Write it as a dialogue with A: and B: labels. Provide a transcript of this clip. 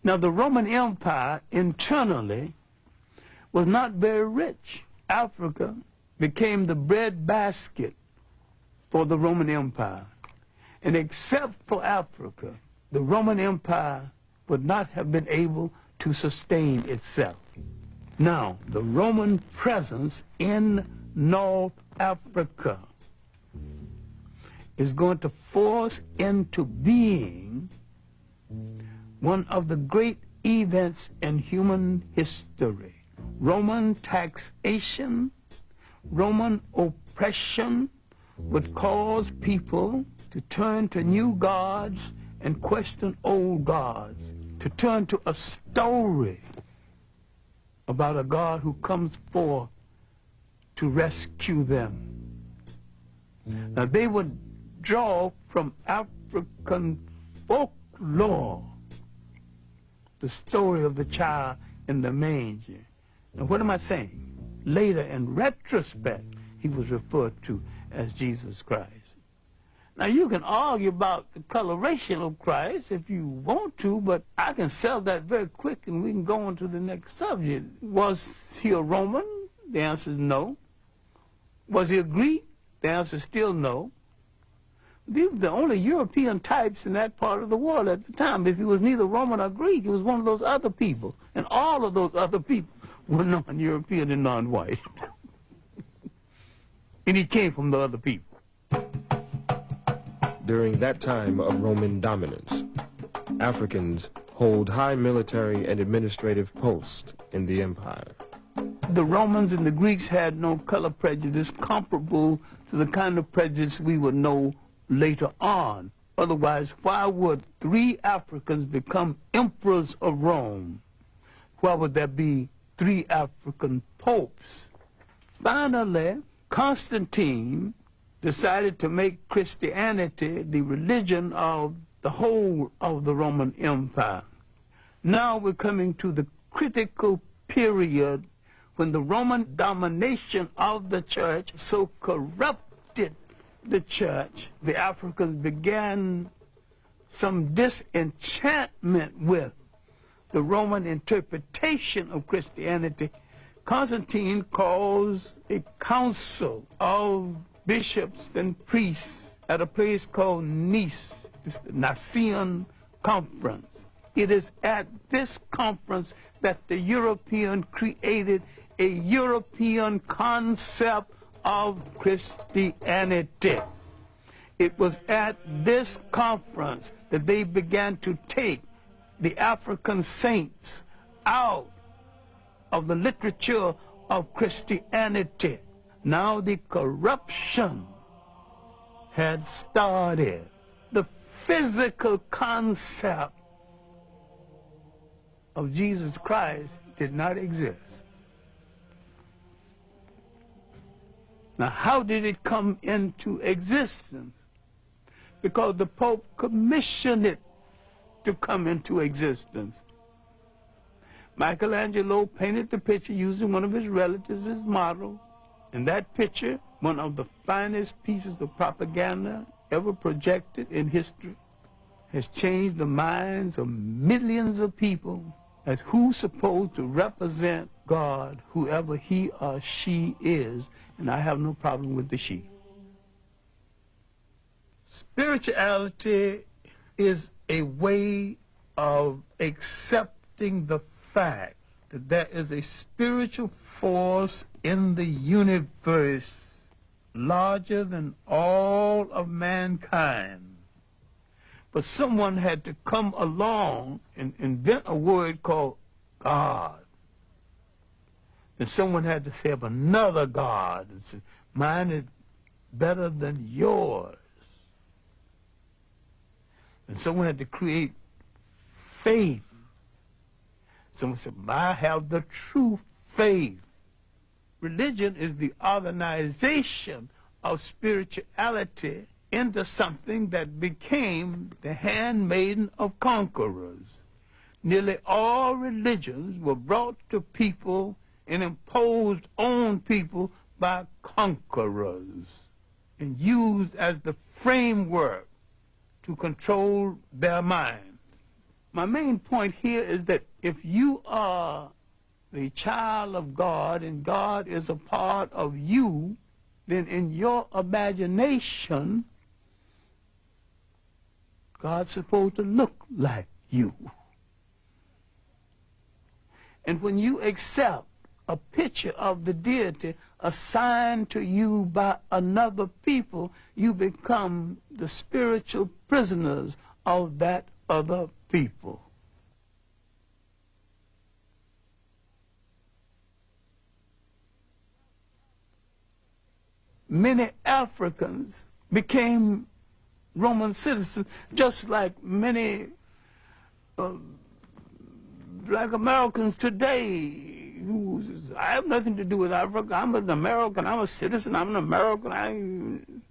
A: Now, the Roman Empire internally was not very rich. Africa became the breadbasket for the Roman Empire. And except for Africa, the Roman Empire would not have been able to sustain itself. Now, the Roman presence in North Africa is going to force into being one of the great events in human history. Roman taxation, Roman oppression would cause people to turn to new gods and question old gods, to turn to a story about a God who comes forth to rescue them. Now, they would draw from African folklore the story of the child in the manger. Now, what am I saying? Later, in retrospect, he was referred to as Jesus Christ. Now, you can argue about the coloration of Christ if you want to, but I can sell that very quick and we can go on to the next subject. Was he a Roman? The answer is no. Was he a Greek? The answer is still no. These were the only European types in that part of the world at the time. If he was neither Roman or Greek, he was one of those other people. And all of those other people were non-European and non-white. And he came from the other people.
B: During that time of Roman dominance, Africans hold high military and administrative posts in the empire.
A: The Romans and the Greeks had no color prejudice comparable to the kind of prejudice we would know later on. Otherwise, why would 3 Africans become emperors of Rome? Why would there be 3 African popes? Finally, Constantine decided to make Christianity the religion of the whole of the Roman Empire. Now we're coming to the critical period when the Roman domination of the church so corrupted the church, the Africans began some disenchantment with the Roman interpretation of Christianity. Constantine calls a council of bishops and priests at a place called Nice, the Nicene Conference. It is at this conference that the European created a European concept of Christianity. It was at this conference that they began to take the African saints out of the literature of Christianity. Now the corruption had started. The physical concept of Jesus Christ did not exist. Now, how did it come into existence? Because the Pope commissioned it to come into existence. Michelangelo painted the picture using one of his relatives as model. And that picture, one of the finest pieces of propaganda ever projected in history, has changed the minds of millions of people as who's supposed to represent God, whoever he or she is, and I have no problem with the she. Spirituality is a way of accepting the fact that there is a spiritual force in the universe larger than all of mankind. But someone had to come along and invent a word called God. And someone had to say of another God, and say, mine is better than yours. And someone had to create faith. Someone said, I have the true faith. Religion is the organization of spirituality into something that became the handmaiden of conquerors. Nearly all religions were brought to people and imposed on people by conquerors and used as the framework to control their minds. my main point here is that if you are the child of God and God is a part of you, then in your imagination, God's supposed to look like you. And when you accept a picture of the deity assigned to you by another people, you become the spiritual prisoners of that other people. Many Africans became Roman citizens, just like many black Americans today. I have nothing to do with Africa. I'm an American. I'm a citizen. I'm an American.